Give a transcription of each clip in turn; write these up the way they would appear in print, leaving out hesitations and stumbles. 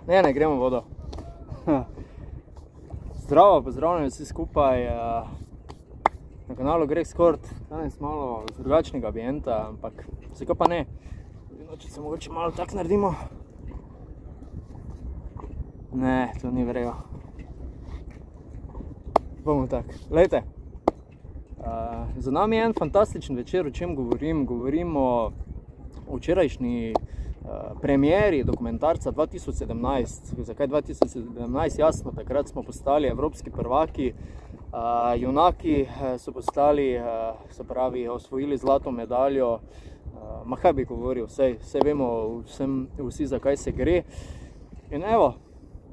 Ne gremo vodo. Zdravo, pozdravljeni vsi skupaj na kanalu Greg Skort. Danes malo z drugačnega ambienta, ampak zakaj pa ne? Če se mogoče malo tak naredimo. Ne, to ni vrejo. Bomo tak. Glejte, za nami je en fantastičen večer, o čem govorim. Govorim o včerajšnji premieri dokumentarca 2017. Zakaj 2017? Jasno, takrat smo postali evropski prvaki. Junaki so postali, se pravi, osvojili zlato medaljo. Ma kaj bi govoril, vse vemo vsi, zakaj se gre. In evo,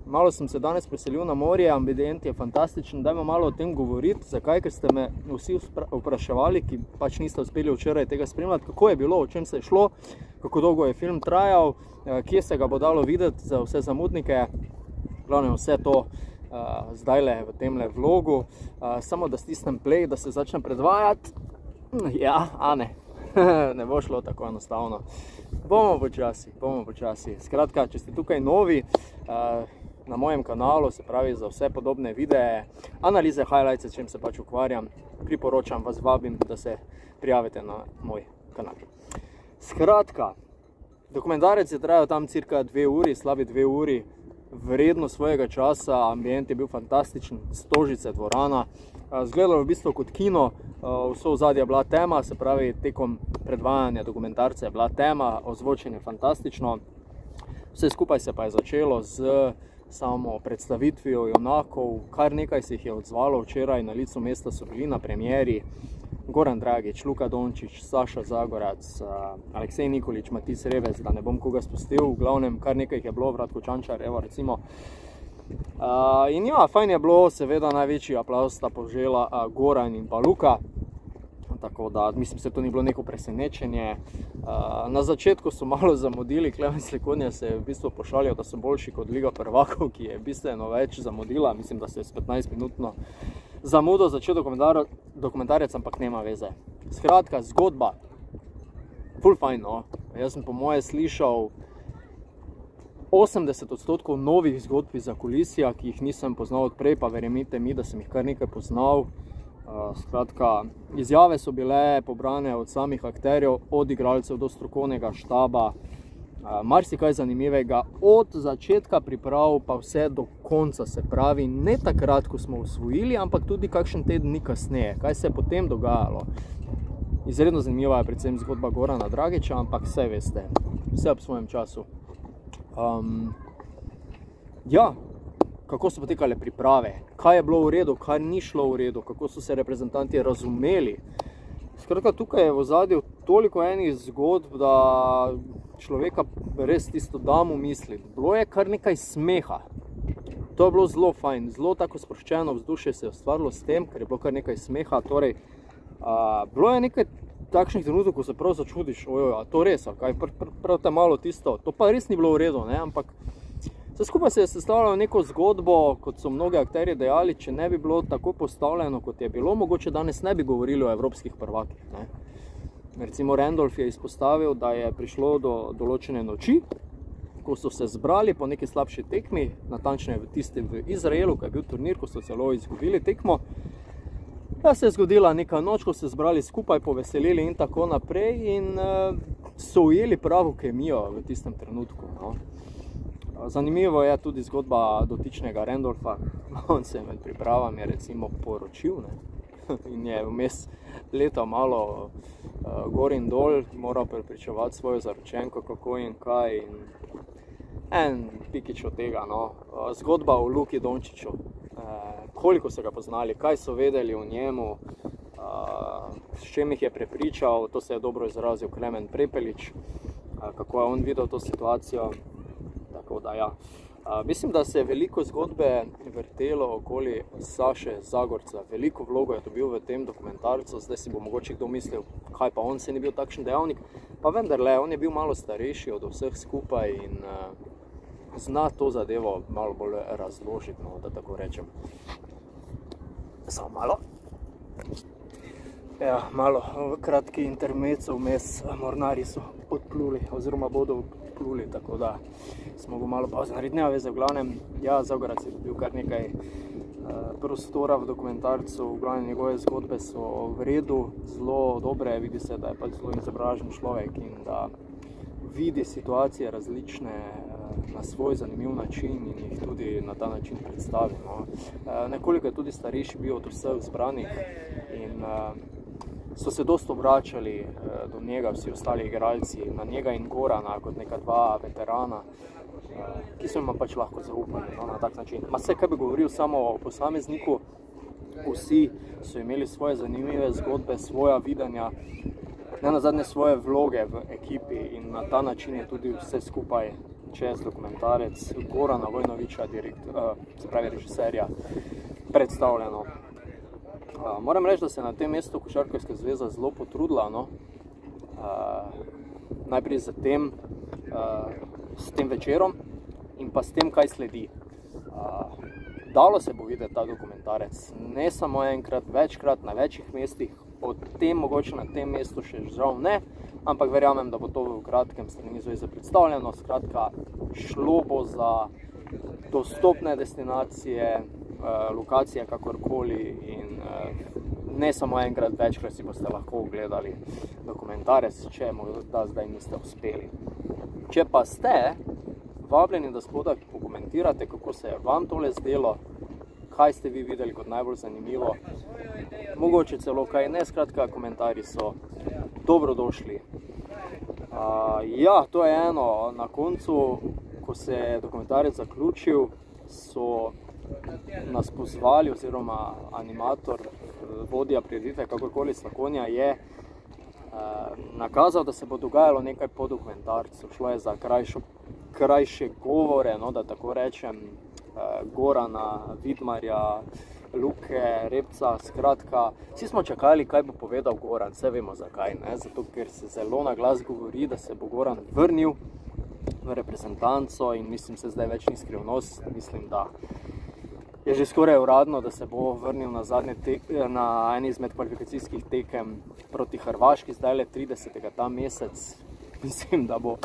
malo sem se danes preselil na morje, ambient je fantastičen, dajmo malo o tem govoriti. Zakaj? Ker ste me vsi vpraševali, ki pač niste uspeli včeraj tega spremljati, kako je bilo, o čem se je šlo, kako dolgo je film trajal, kje se ga bo dalo videti za vse zamudnike. Glavno vse to zdajle v temle vlogu. Samo da stisnem play, da se začnem predvajati. Ja, a ne. Ne bo šlo tako enostavno. Bomo počasi. Skratka, če ste tukaj novi na mojem kanalu, se pravi za vse podobne videe, analize, highlights, čem se pač ukvarjam, priporočam, vas vabim, da se prijavite na moj kanal. Skratka, dokumentarec je trajal tam cirka 2 uri, slabi 2 uri, vredno svojega časa, ambient je bil fantastičen, stožice, dvorana, izgledalo v bistvu kot kino, vso ozadje je bila tema, se pravi tekom predvajanja dokumentarca je bila tema, ozvočenje fantastično, vse skupaj se pa je začelo z samo predstavitvijo junakov, kar nekaj se jih je odzvalo včeraj, na licu mesta so bili na premieri Goran Dragič, Luka Dončić, Saša Zagorac, Aleksej Nikolić, Matis Rebec, da ne bom koga spustil, v glavnem kar nekaj jih je bilo, Vratko Čančar, evo recimo. In ja, fajn je bilo, seveda največji aplauz sta požela Goran in pa Luka, tako da mislim se to ni bilo neko presenečenje. Na začetku so malo zamudili, Klemen Slekonja se je v bistvu pošalil, da so boljši kot Liga prvakov, ki je bistveno več zamudila, mislim, da se je s 15-minutno zamudo začel dokumentarec, ampak nema veze. Skratka, zgodba, ful fajn, no. Jaz sem po moje slišal 80% novih zgodb iz zakulisja, ki jih nisem poznal odprej, pa verjemite mi, da sem jih kar nekaj poznal. Skratka, izjave so bile pobrane od samih akterjev, od igralcev do strokovnega štaba, marsikaj zanimivega, od začetka priprav pa vse do konca, se pravi, ne takrat, ko smo osvojili, ampak tudi kakšen teden dni kasneje, kaj se je potem dogajalo. Izredno zanimiva je predvsem zgodba Gorana Dragiča, ampak vse veste, vse ob svojem času. Ja, kako so potekale priprave, kaj je bilo v redu, kaj ni šlo v redu, kako so se reprezentanti razumeli. Skratka, tukaj je v ozadju toliko enih zgodb, da človeka res tisto da mu misli. Bilo je kar nekaj smeha. To je bilo zelo fajn, zelo tako sproščeno vzdušje se je ustvarilo s tem, ker je bilo kar nekaj smeha. Torej, bilo je nekaj takšnih trenutkov, ko se prav začudiš, ojoj, a to res, kaj prav te malo tisto, to pa res ni bilo v redu, ne, ampak vse skupaj se je sestavljalo neko zgodbo, kot so mnogi akterji dejali, če ne bi bilo tako postavljeno, kot je bilo, mogoče danes ne bi govorili o evropskih prvakih, ne. Recimo Randolph je izpostavil, da je prišlo do določene noči, ko so se zbrali po neki slabši tekmi, natančneje v tistem v Izraelu, ko je bil turnir, ko so celo izgubili tekmo. Da se je zgodila neka noč, ko so se zbrali skupaj, poveselili in tako naprej in so ujeli pravo kemijo v tistem trenutku, no. Zanimivo je tudi zgodba dotičnega Randolfa. On se med pripravami je recimo poročil, ne? In je vmes letal malo gor in dol, moral prepričevati svojo zaročenko, kako in kaj. In en pikič od tega, no. Zgodba o Luki Dončiću. Koliko so ga poznali, kaj so vedeli o njemu, s čem jih je prepričal, to se je dobro izrazil Klemen Prepelič, kako je on videl to situacijo. Tako da ja, mislim, da se je veliko zgodbe vrtelo okoli Saše Zagorca, veliko vlogo je dobil v tem dokumentarcu, zdaj si bo mogoče kdo mislil, kaj pa on se ni bil takšen dejavnik, pa vendarle, on je bil malo starejši od vseh skupaj in zna to zadevo malo bolj razložiti, no, da tako rečem. Samo malo. Ja, malo kratki intermezzo vmes, mornarji so odpluli oziroma bodo odpluli, tako da smo ga malo pauze narediti, nema veze, v glavnem, ja, Zagorac je bil kar nekaj prostora v dokumentarcu, v glavnem njegove zgodbe so v redu, zelo dobre, vidi se, da je pač zelo izobražen človek in da vidi situacije različne na svoj zanimiv način in jih tudi na ta način predstavi. No. Nekoliko je tudi starejši bil od vseh zbranih in so se dosti obračali do njega vsi ostali igralci, na njega in Gorana kot neka dva veterana, ki so jim pač lahko zaupali, no, na tak način. Ma vse, kaj bi govoril samo o posamezniku, vsi so imeli svoje zanimive zgodbe, svoja videnja, ne nazadnje svoje vloge v ekipi in na ta način je tudi vse skupaj čez dokumentarec Gorana Vojnovića, se pravi režiserja, predstavljeno. Moram reči, da se na tem mestu Košarkarska zveza zelo potrudila, no? Najprej s tem večerom in pa s tem, kaj sledi. Dalo se bo videti ta dokumentarec, ne samo enkrat, večkrat, na večjih mestih, o tem mogoče na tem mestu še žal ne, ampak verjamem, da bo to v kratkem strani zveze predstavljeno. Skratka, šlo bo za dostopne destinacije, lokacije kakorkoli in ne samo enkrat, večkrat si boste lahko ogledali dokumentarec, če morda zdaj niste uspeli. Če pa ste vabljeni, da spodaj pokomentirate, kako se je vam tole zdelo, kaj ste vi videli kot najbolj zanimivo, mogoče celo kaj ne, skratka, komentarji so dobrodošli. Ja, to je eno. Na koncu, ko se je dokumentarec zaključil, so nas pozvali, oziroma animator, vodja prireditve, kakorkoli Slakonja, je nakazal, da se bo dogajalo nekaj po dokumentarcu. Šlo je za krajše govore, no, da tako rečem, Gorana, Vidmarja, Luke, Repca, skratka, vsi smo čakali, kaj bo povedal Goran, vse vemo zakaj, ne? Zato, ker se zelo na glas govori, da se bo Goran vrnil v reprezentanco in mislim, se zdaj več ni skrivnost, mislim, da je že skoraj uradno, da se bo vrnil na eni izmed kvalifikacijskih tekem proti Hrvaški, zdaj le 30. ta mesec, mislim, da bo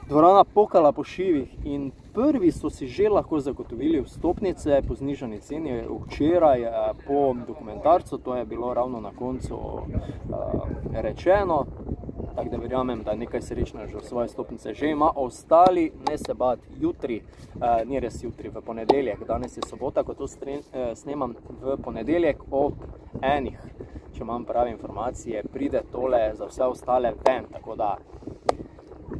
dvorana pokala po šivih in prvi so si že lahko zagotovili vstopnice po znižani ceni včeraj po dokumentarcu, to je bilo ravno na koncu rečeno, tako da verjamem, da nekaj srečnežev svoje vstopnice že ima. Ostali, ne se bati, jutri, ni res jutri, v ponedeljek, danes je sobota, ko to snemam, v ponedeljek ob 1, če imam prave informacije, pride tole za vse ostale ven, tako da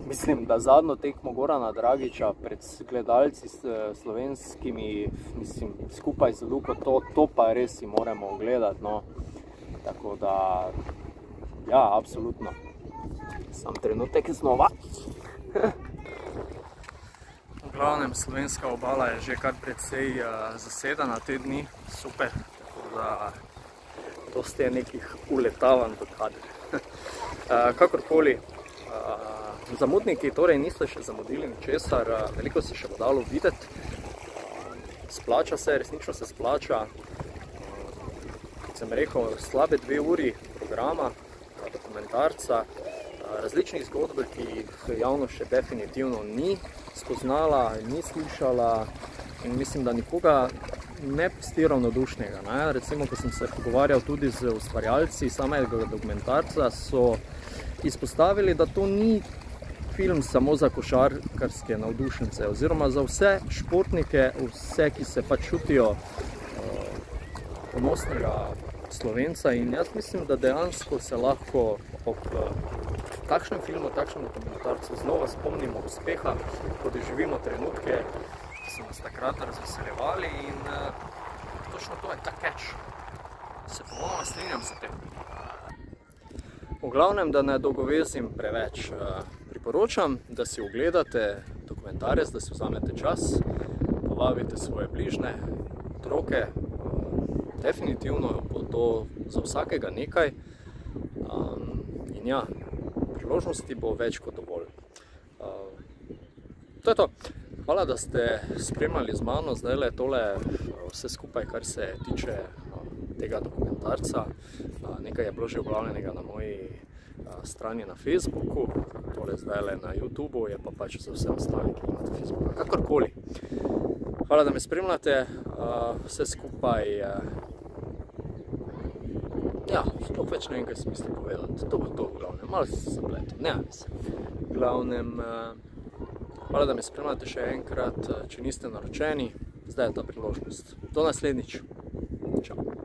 mislim, da zadnjo tekmo Gorana Dragića pred gledalci slovenskimi, mislim, skupaj z Luko, to pa res si moramo ogledati, no. Tako da, ja, absolutno. Sam trenutek znova. V glavnem, slovenska obala je že kar precej zasedena te dni, super, tako da dosti je nekih uletavanj v kader. Kakorkoli, zamudniki torej niso še zamudili ničesar, veliko se še bo dalo videti, splača se, resnično se splača. Kot sem rekel, slabe 2 uri programa, dokumentarca, različnih zgodb, ki jih javnost še definitivno ni spoznala, ni slišala in mislim, da nikoga ne pusti ravnodušnega. Recimo, ko sem se pogovarjal tudi z ustvarjalci samega dokumentarca, so izpostavili, da to ni film samo za košarkarske navdušence oziroma za vse športnike, vse, ki se pač čutijo ponosnega Slovenca in jaz mislim, da dejansko se lahko ob takšnem filmu, takšnem dokumentarcu znova spomnimo uspeha, ko doživimo trenutke, ki so nas takrat razveseljevali in točno to je ta catch. Se popolnoma strinjam s tem. V glavnem, da ne dolgovezim preveč, priporočam, da si ogledate dokumentarec, da si vzamete čas, povabite svoje bližnje, otroke, definitivno bo to za vsakega nekaj in ja, priložnosti bo več kot dovolj. To je to. Hvala, da ste spremljali z mano zdajle tole vse skupaj, kar se tiče tega dokumentarca. Nekaj je bilo že objavljenega na moji strani na Facebooku, tole tole zdajle na YouTubeu, je pa pač za vse ostali, ki imate Facebooka, kakorkoli. Hvala, da me spremljate, vse skupaj, ja, sploh več ne vem, kaj sem mislil povedati, to bo to v glavnem, malo se zapletel, ne vem se. V glavnem, hvala, da me spremljate še enkrat, če niste naročeni, zdaj je ta priložnost. Do naslednjič, čau.